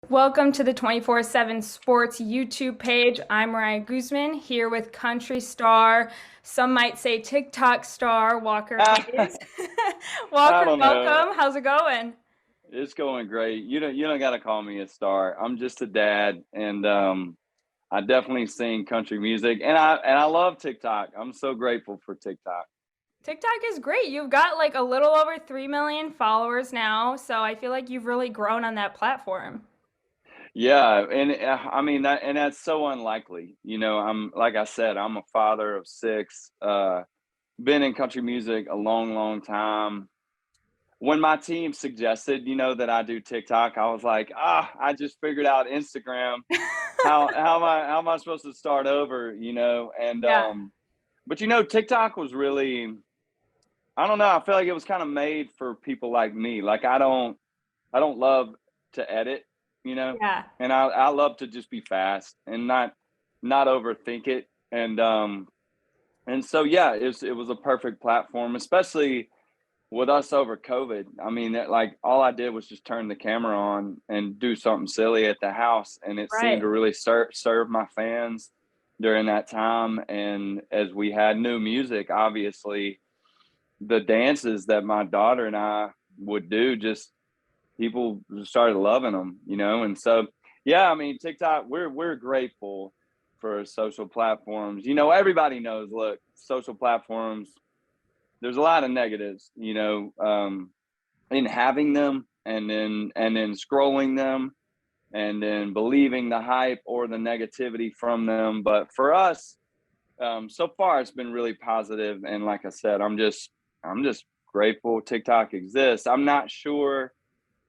Welcome to the 24/7 Sports YouTube page. I'm Mariah Guzman here with country star, some might say TikTok star, Walker I Hayes. Walker, don't know. welcome. How's it going? It's going great. You don't got to call me a star. I'm just a dad, and I definitely sing country music, and I love TikTok. I'm so grateful for TikTok. TikTok is great. You've got like a little over 3 million followers now, so I feel like you've really grown on that platform. Yeah, and I mean that's so unlikely. I'm like I said, I'm a father of six. Been in country music a long, long time. When my team suggested, that I do TikTok, I was like, I just figured out Instagram. How am I supposed to start over, And Yeah, but TikTok was really, I don't know, I feel like it was kind of made for people like me. Like I don't love to edit, you know, yeah. and I love to just be fast and not overthink it. And so yeah, it was a perfect platform, especially with us over COVID. I mean, like all I did was just turn the camera on and do something silly at the house, and it seemed Right. to really serve my fans during that time. And as we had new music, obviously, the dances that my daughter and I would do, just people started loving them, And so, yeah, I mean, TikTok, we're grateful for social platforms. Everybody knows. Look, social platforms. There's a lot of negatives, in having them and then scrolling them and then believing the hype or the negativity from them. But for us, so far it's been really positive. And like I said, I'm just grateful TikTok exists. I'm not sure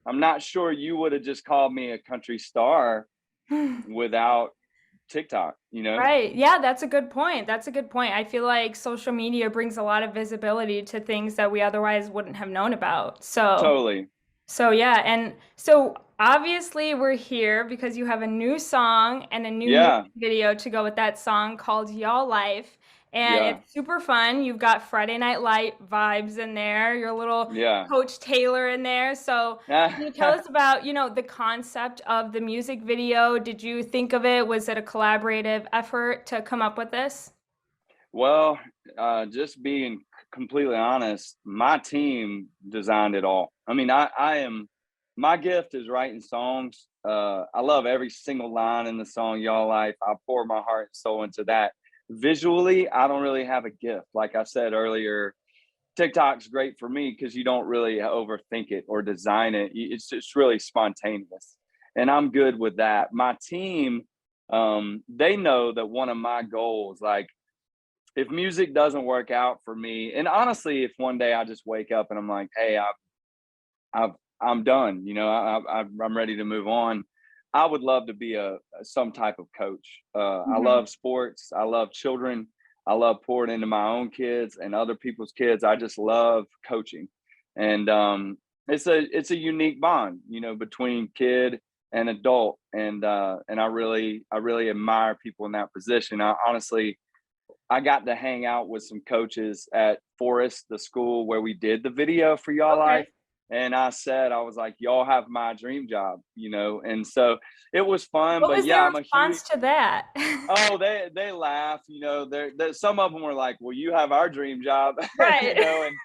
you would have just called me a country star without TikTok. Right. Yeah, that's a good point. That's a good point. I feel like social media brings a lot of visibility to things that we otherwise wouldn't have known about. Totally. So yeah, and so obviously we're here because you have a new song and a new music Yeah. video to go with that song called Y'all Life. And Yeah. it's super fun. You've got Friday Night Light vibes in there, your little Yeah. Coach Taylor in there. So can you tell us about, the concept of the music video? Did you think of it? Was it a collaborative effort to come up with this? Well, just being completely honest, my team designed it all. I mean, my gift is writing songs. I love every single line in the song, Y'all Life. I pour my heart and soul into that. Visually, I don't really have a gift. Like I said earlier, TikTok's great for me because you don't really overthink it or design it. It's just really spontaneous. And I'm good with that. My team, they know that one of my goals, like, if music doesn't work out for me, and honestly, if one day I just wake up and I'm like, hey, I've I'm done, I'm ready to move on. I would love to be a some type of coach. I Mhm. love sports. I love children. I love pouring into my own kids and other people's kids. I just love coaching, and it's a unique bond, between kid and adult, and I really admire people in that position. I got to hang out with some coaches at Forest, the school where we did the video for Y'all Okay. Life. And I was like, y'all have my dream job. And so it was fun. What But was yeah, their I'm a huge, response to that? oh, they laugh, some of them were like, well, you have our dream job, Right. and,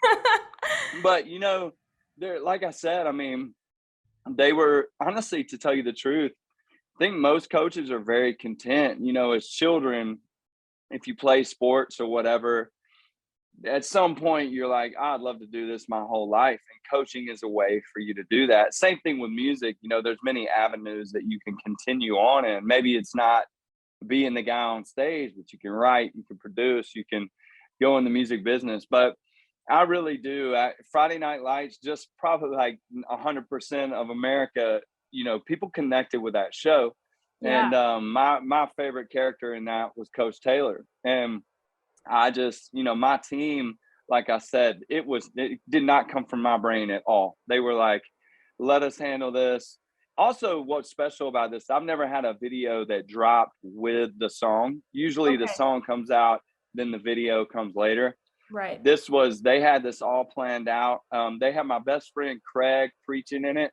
but, they're, like I said, I mean, they were, honestly, to tell you the truth, I think most coaches are very content, as children, if you play sports or whatever, at some point you're like, I'd love to do this my whole life. And coaching is a way for you to do that. Same thing with music. There's many avenues that you can continue on in. Maybe it's not being the guy on stage, but you can write, you can produce, you can go in the music business. But I really do. Friday Night Lights, just probably like 100% of America, people connected with that show. Yeah. And my favorite character in that was Coach Taylor. And I just, my team, like I said, it did not come from my brain at all. They were like, let us handle this. Also, what's special about this, I've never had a video that dropped with the song. Usually the Okay. song comes out, then the video comes later. Right. They had this all planned out. They had my best friend Craig preaching in it.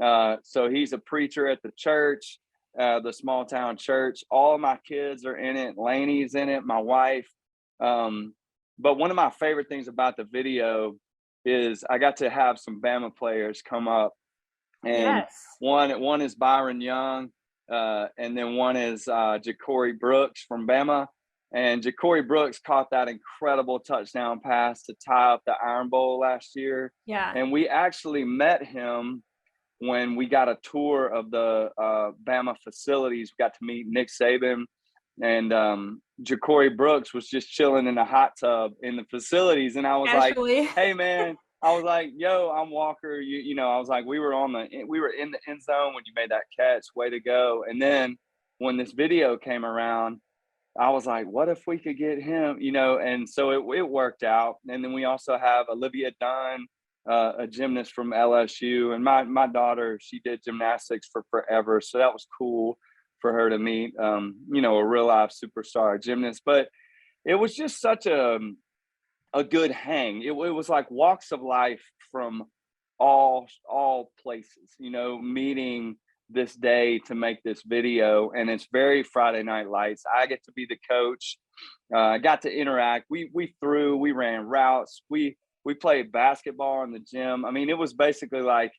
So he's a preacher at the church, the small town church. All my kids are in it. Laney's in it, my wife. Um, but one of my favorite things about the video is I got to have some Bama players come up, and Yes. one is Byron Young, and then one is Ja'Cory Brooks from Bama. And Ja'Cory Brooks caught that incredible touchdown pass to tie up the Iron Bowl last year. Yeah. And we actually met him when we got a tour of the Bama facilities. We got to meet Nick Saban, and Ja'Cory Brooks was just chilling in a hot tub in the facilities. And I was like, Actually. "Hey, man." I was like, "Yo, I'm Walker." You know, I was like, we were in the end zone when you made that catch. Way to go! And then when this video came around, I was like, what if we could get him? You know, and so it worked out. And then we also have Olivia Dunn, a gymnast from LSU, and my daughter, she did gymnastics for forever, so that was cool for her to meet, you know, a real life superstar gymnast. But it was just such a good hang. It was like walks of life from all places, you know, meeting this day to make this video. And it's very Friday Night Lights. I get to be the coach. I got to interact. We ran routes. We played basketball in the gym. I mean, it was basically like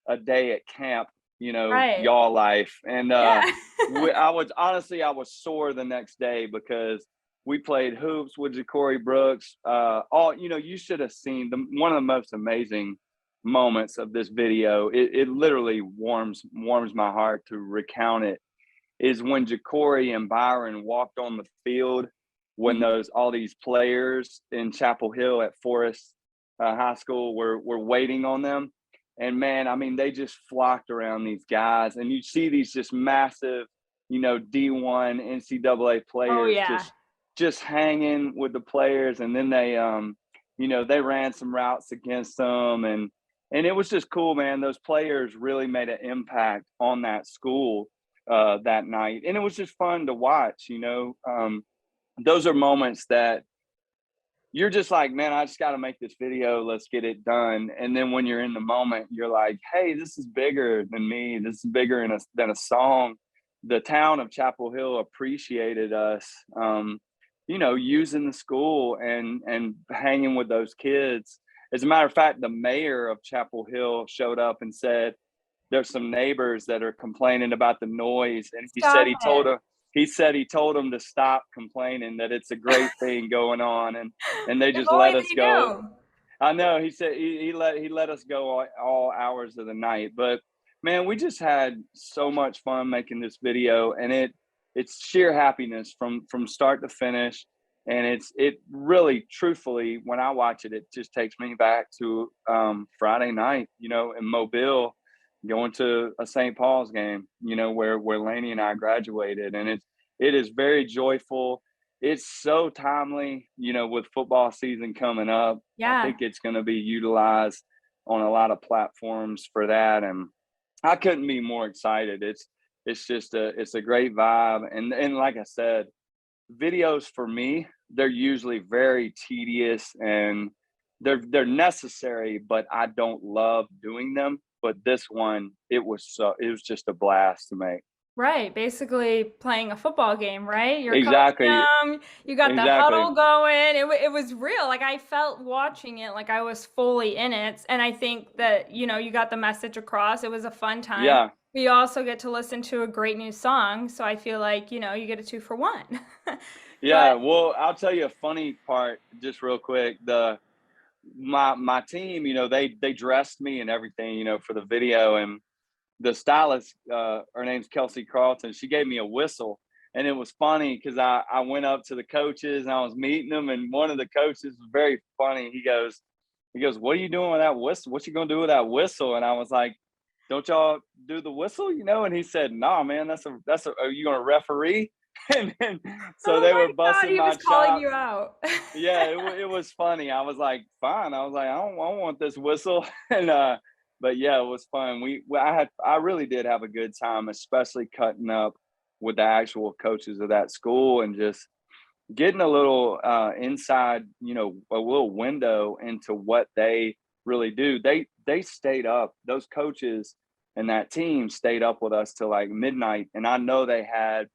a day at camp, you know, Right. y'all life. And Yeah. I was sore the next day because we played hoops with Ja'Cory Brooks. You know, you should have seen one of the most amazing moments of this video. It literally warms my heart to recount it. Is when Ja'Cory and Byron walked on the field when Mhm. all these players in Chapel Hill at Forest High School were waiting on them. And man, I mean, they just flocked around these guys, and you see these just massive, you know, D1 NCAA Oh, players yeah. just hanging with the players. And then they you know, they ran some routes against them, and it was just cool, man. Those players really made an impact on that school that night, and it was just fun to watch. You know, those are moments that you're just like, man, I just got to make this video. Let's get it done. And then when you're in the moment, you're like, hey, this is bigger than me. This is bigger than a song. The town of Chapel Hill appreciated us, you know, using the school and hanging with those kids. As a matter of fact, the mayor of Chapel Hill showed up and said, there's some neighbors that are complaining about the noise. And Stop it. he told them to stop complaining, that it's a great thing going on. And they If just only let us they go. knew. I know, he said he let us go all hours of the night. But man, we just had so much fun making this video, and it's sheer happiness from start to finish. And it really, truthfully, when I watch it, it just takes me back to Friday night, you know, in Mobile, going to a St. Paul's game, you know, where Laney and I graduated. And it is very joyful. It's so timely, you know, with football season coming up. I Yeah. think it's going to be utilized on a lot of platforms for that, and I couldn't be more excited. It's a great vibe, and like I said, videos for me, they're usually very tedious, and they're necessary, but I don't love doing them. But this one, it was just a blast to make. Right. Basically playing a football game, right? You're coaching Exactly, them. You got the exactly. huddle going. It was real. Like I felt watching it like I was fully in it. And I think that, you know, you got the message across. It was a fun time. Yeah, But you also get to listen to a great new song. So I feel like, you know, you get a 2 for 1. But yeah. Well, I'll tell you a funny part, just real quick. My team, you know, they dressed me and everything, you know, for the video, and the stylist, her name's Kelsey Carlton. She gave me a whistle, and it was funny because I went up to the coaches and I was meeting them, and one of the coaches was very funny. He goes, "What are you doing with that whistle? What you gonna do with that whistle?" And I was like, "Don't y'all do the whistle, you know?" And he said, "Nah, man, are you gonna referee?" And then, so oh they my were God, busting he my was calling you chops. out. Yeah, it was funny. I was like, fine. I was like, I don't want this whistle. And but yeah, it was fun. I really did have a good time, especially cutting up with the actual coaches of that school and just getting a little inside, you know, a little window into what they really do. They stayed up. Those coaches and that team stayed up with us till like midnight. And I know they had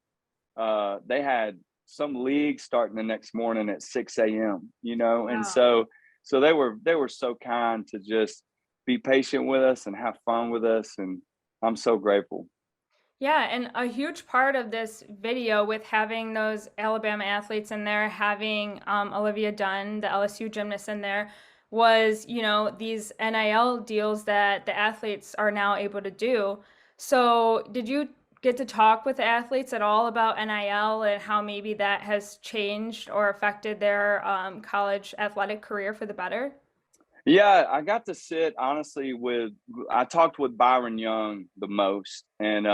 some league starting the next morning at 6 a.m., you know, and Wow. so they were so kind to just be patient with us and have fun with us, and I'm so grateful. Yeah, and a huge part of this video with having those Alabama athletes in there, having Olivia Dunn, the LSU gymnast in there, was, these NIL deals that the athletes are now able to do. So, did you get to talk with the athletes at all about NIL and how maybe that has changed or affected their college athletic career for the better? Yeah, I got to sit honestly with I talked with Byron Young the most, and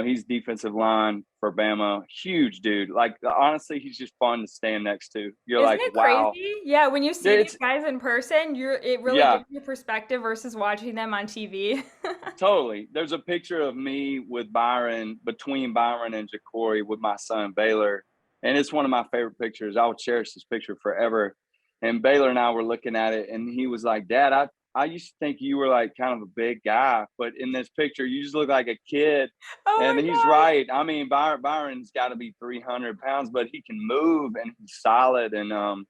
he's defensive line for Bama, huge dude. Like honestly, he's just fun to stand next to. You're Isn't like, it wow. crazy? Yeah, when you see these It's guys in person, it really yeah, gives you perspective versus watching them on TV. totally. There's a picture of me with Byron, between Byron and Ja'Cory, with my son Baylor, and it's one of my favorite pictures. I will cherish this picture forever. And Baylor and I were looking at it, and he was like, "Dad, I used to think you were like kind of a big guy, but in this picture, you just look like a kid." Oh And my he's gosh. right. I mean, Byron's got to be 300 pounds, but he can move and he's solid. And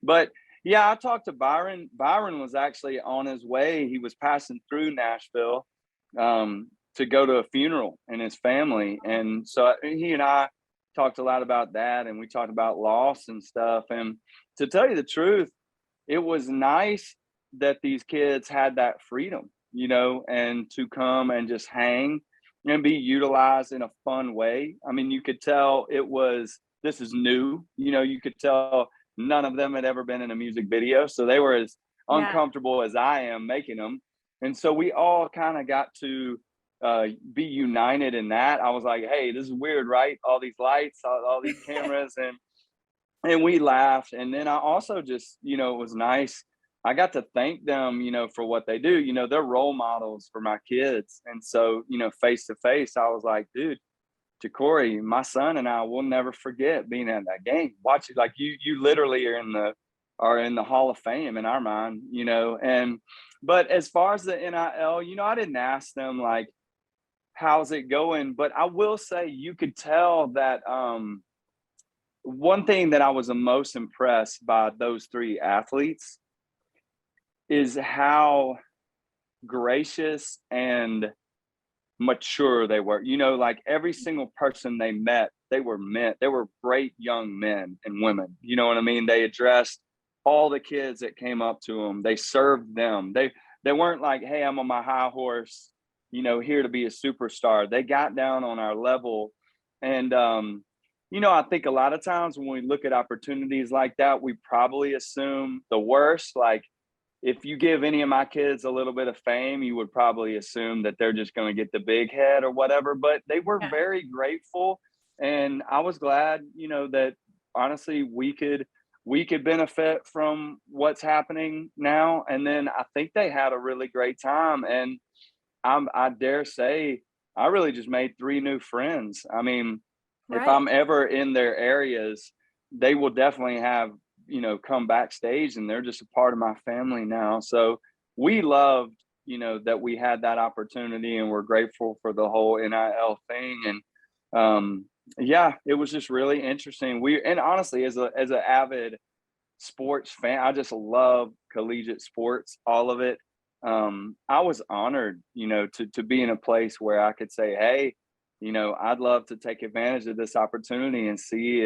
but yeah, I talked to Byron. Byron was actually on his way. He was passing through Nashville to go to a funeral in his family. And so he and I talked a lot about that, and we talked about loss and stuff. And to tell you the truth, it was nice that these kids had that freedom, and to come and just hang and be utilized in a fun way. I mean, you could tell this is new, you could tell none of them had ever been in a music video. So they were as Yeah, uncomfortable as I am making them. And so we all kind of got to be united in that. I was like, hey, this is weird, right? All these lights, all these cameras, and we laughed. And then I also just, it was nice. I got to thank them, for what they do. They're role models for my kids. And so, face to face, I was like, dude, Ja'Cory, my son and I will never forget being at that game. Watch it, like you literally are in the Hall of Fame in our mind, And but as far as the NIL, I didn't ask them like, how's it going? But I will say you could tell that one thing that I was the most impressed by those three athletes is how gracious and mature they were. Like every single person they met, they were great young men and women. You know what I mean? They addressed all the kids that came up to them. They served them. They weren't like, hey, I'm on my high horse, here to be a superstar. They got down on our level. And I think a lot of times when we look at opportunities like that, we probably assume the worst. Like if you give any of my kids a little bit of fame, you would probably assume that they're just going to get the big head or whatever. But they were yeah, very grateful, and I was glad, that honestly we could benefit from what's happening now. And then I think they had a really great time, and I dare say I really just made three new friends. I mean, if right. I'm ever in their areas, they will definitely have, come backstage, and they're just a part of my family now. So we loved, that we had that opportunity, and we're grateful for the whole NIL thing. And yeah, it was just really interesting. And honestly, as an avid sports fan, I just love collegiate sports, all of it. I was honored, to be in a place where I could say, hey, I'd love to take advantage of this opportunity and see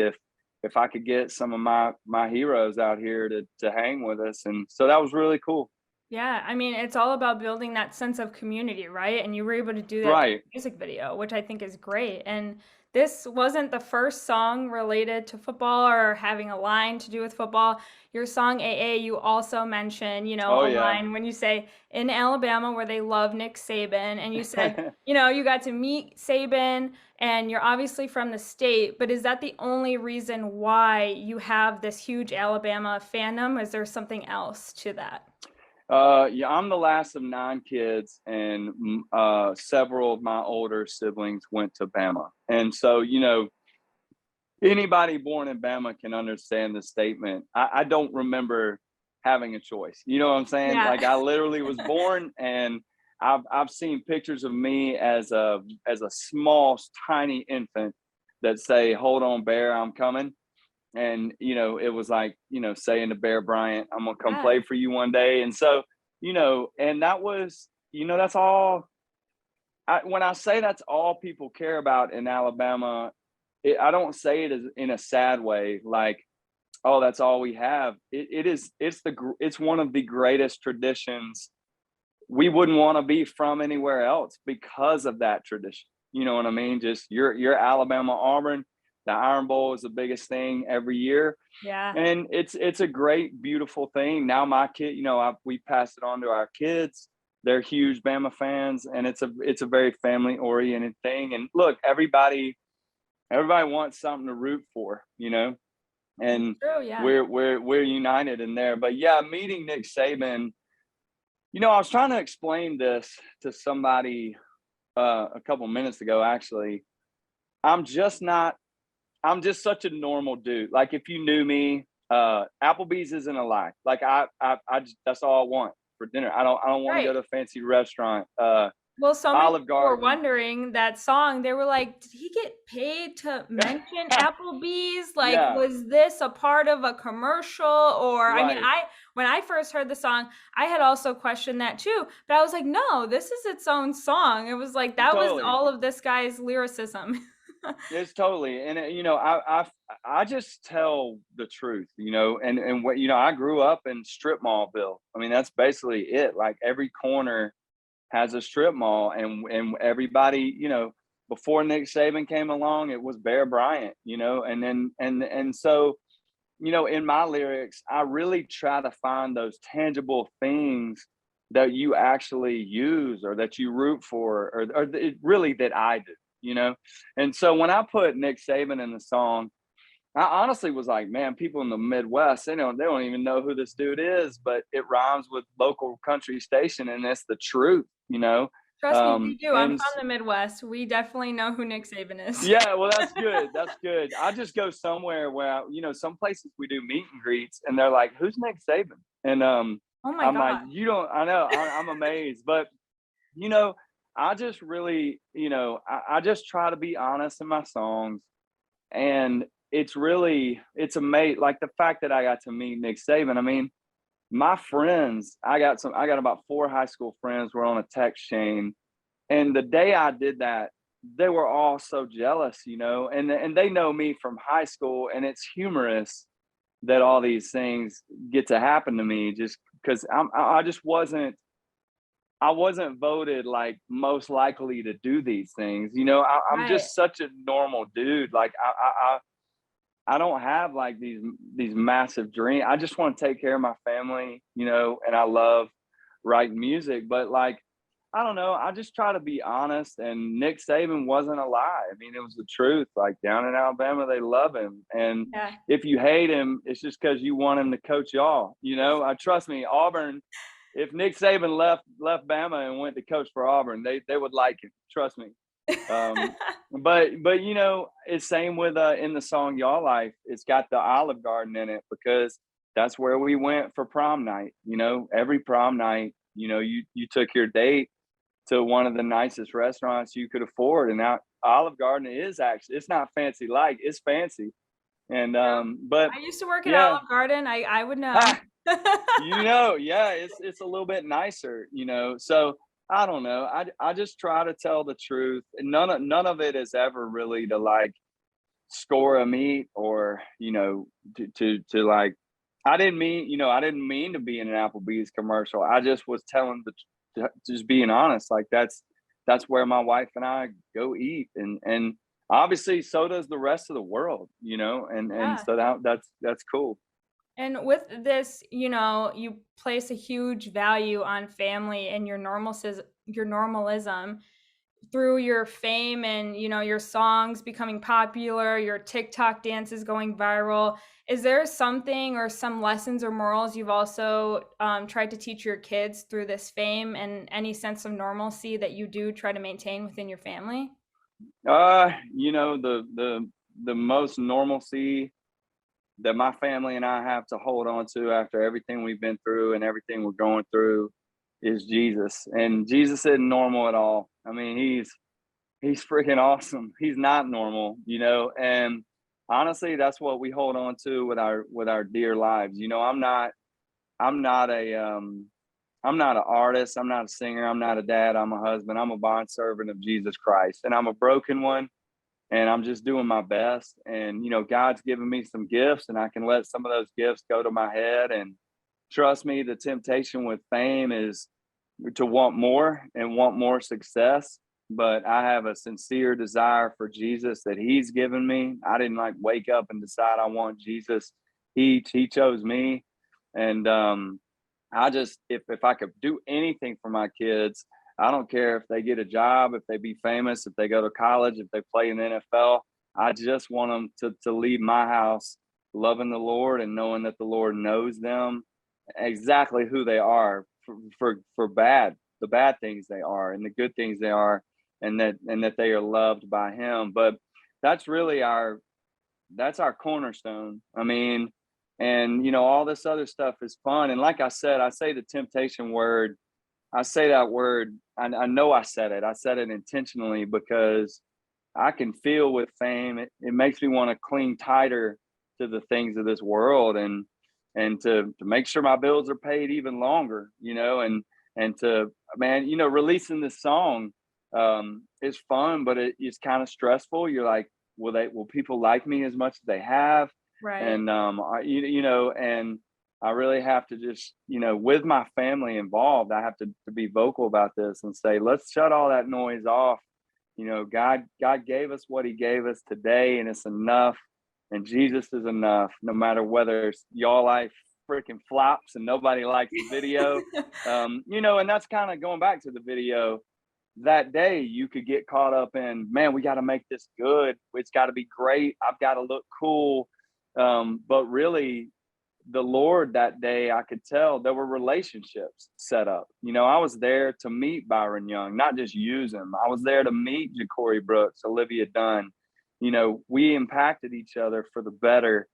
if I could get some of my heroes out here to hang with us. And so that was really cool. Yeah, I mean, it's all about building that sense of community, right? And you were able to do that through Right. the music video, which I think is great. And this wasn't the first song related to football or having a line to do with football. Your song AA, you also mention, Oh a yeah. line when you say in Alabama where they love Nick Saban, and you said, you got to meet Saban and you're obviously from the state, but is that the only reason why you have this huge Alabama fandom? Is there something else to that? Yeah, I'm the last of nine kids, and several of my older siblings went to Bama. And so, anybody born in Bama can understand the statement. I don't remember having a choice. You know what I'm saying? Yeah. Like I literally was born, and I've seen pictures of me as a small, tiny infant that say, "Hold on, Bear, I'm coming." And it was like saying to Bear Bryant, "I'm gonna come Yeah. play for you one day." And so and that was that's all. When I say that's all people care about in Alabama, I don't say it as in a sad way, like, oh, that's all we have. It is. It's one of the greatest traditions. We wouldn't want to be from anywhere else because of that tradition. You know what I mean? Just your Alabama Auburn. The Iron Bowl is the biggest thing every year, Yeah. and it's a great, beautiful thing. Now my kid, we passed it on to our kids. They're huge Bama fans, and it's a very family oriented thing. And look, everybody wants something to root for, and True. Yeah. we're united in there. But yeah, meeting Nick Saban, I was trying to explain this to somebody a couple minutes ago. Actually, I'm just not. I'm just such a normal dude. Like if you knew me, Applebee's isn't a lie. Like that's all I want for dinner. I don't want to go Right. to a fancy restaurant. Well, so many Olive people were Garden. wondering that song. They were like, "Did he get paid to mention Applebee's? Like, Yeah, was this a part of a commercial?" Or, I mean, right. when I first heard the song, I had also questioned that too. But I was like, "No, this is its own song." It was like that was Totally. all of this guy's lyricism. It's totally, and I just tell the truth, and what I grew up in strip mallville. I mean, that's basically it. Like every corner has a strip mall, and everybody, before Nick Saban came along, it was Bear Bryant, and then and so in my lyrics, I really try to find those tangible things that you actually use or that you root for, or really that I do, And so when I put Nick Saban in the song, I honestly was like, man, people in the Midwest, they don't even know who this dude is, but it rhymes with local country station, and it's the truth. Trust me, we do. I'm And from the Midwest. We definitely know who Nick Saban is. yeah, well, that's good. That's good. I just go somewhere where some places we do meet and greets, and they're like, "Who's Nick Saban?" And Oh my I'm like, God. "You don't." I know. I'm amazed, but you know, I just really, I just try to be honest in my songs, and it's amazing. Like the fact that I got to meet Nick Saban. I mean, my friends, I got about 4 high school friends. We're on a text chain, and the day I did that, they were all so jealous, and they know me from high school, and it's humorous that all these things get to happen to me just because I just wasn't voted like most likely to do these things. I'm Right. just such a normal dude. Like I don't have like these massive dreams. I just want to take care of my family, and I love writing music, but like I don't know. I just try to be honest, and Nick Saban wasn't a lie. I mean, it was the truth. Like down in Alabama, they love him, and Yeah. if you hate him, it's just because you want him to coach y'all. I trust me, Auburn. If Nick Saban left Bama and went to coach for Auburn, they would like him. Trust me. Um, but it's same with in the song "Y'all Life." It's got the Olive Garden in it because that's where we went for prom night. Every prom night, you took your date to one of the nicest restaurants you could afford. And now Olive Garden is actually, it's not fancy like, it's fancy. And True. but I used to work at yeah, Olive Garden. I would know. ah, yeah, it's a little bit nicer. So I don't know. I just try to tell the truth. And none of it is ever really to like score a meet or to like I didn't mean to be in an Applebee's commercial. I just was telling just being honest. Like that's where my wife and I go eat, and obviously so does the rest of the world. And Yeah. so that's cool. And with this, you place a huge value on family and your normalism through your fame and, your songs becoming popular, your TikTok dances going viral. Is there something or some lessons or morals you've also tried to teach your kids through this fame and any sense of normalcy that you do try to maintain within your family? The most normalcy that my family and I have to hold on to after everything we've been through and everything we're going through is Jesus, and Jesus isn't normal at all. I mean, he's freaking awesome. He's not normal, you know, and honestly, that's what we hold on to with our dear lives. You know, I'm not a I'm not an artist, I'm not a singer, I'm not a dad, I'm a husband, I'm a bond servant of Jesus Christ, and I'm a broken one, and I'm just doing my best. And you know, God's given me some gifts, and I can let some of those gifts go to my head. And trust me, the temptation with fame is to want more and want more success. But I have a sincere desire for Jesus that He's given me. I didn't like wake up and decide I want Jesus. He chose me, and I just if I could do anything for my kids, I don't care if they get a job, if they be famous, if they go to college, if they play in the NFL. I just want them to leave my house loving the Lord and knowing that the Lord knows them exactly who they are for the bad things they are and the good things they are, and that they are loved by Him. But that's really that's our cornerstone. I mean, and you know, all this other stuff is fun. And like I said, I say the temptation word. I say that word. I know I said it. I said it intentionally because I can feel with fame. It makes me want to cling tighter to the things of this world, and to make sure my bills are paid even longer, you know, and to, man, you know, releasing this song is fun, but it's kind of stressful. You're like, will people like me as much as they have? Right. And you know, and I really have to just, you know, with my family involved, I have to be vocal about this and say, let's shut all that noise off. You know, God gave us what He gave us today, and it's enough. And Jesus is enough, no matter whether it's y'all life freaking flops and nobody likes the video. You know, and that's kind of going back to the video. That day, you could get caught up in, man, we got to make this good. It's got to be great. I've got to look cool. But really, the Lord that day, I could tell there were relationships set up. You know, I was there to meet Byron Young, not just use him. I was there to meet Ja'Cory Brooks, Olivia Dunn. You know, we impacted each other for the better.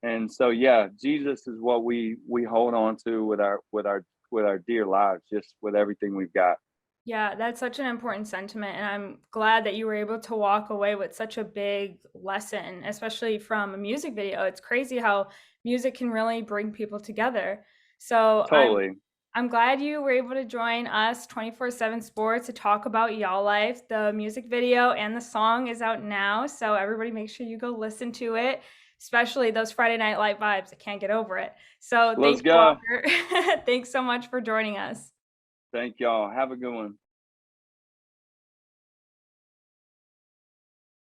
And so, yeah, Jesus is what we hold on to with our dear lives, just with everything we've got. Yeah, that's such an important sentiment, and I'm glad that you were able to walk away with such a big lesson, especially from a music video. It's crazy how music can really bring people together. So Totally. I'm glad you were able to join us 24/7 Sports to talk about Y'all Life. The music video and the song is out now, so everybody make sure you go listen to it, especially those Friday Night Light vibes. I can't get over it. So thank Let's you, go. Walker. Thanks so much for joining us. Thank y'all. Have a good one.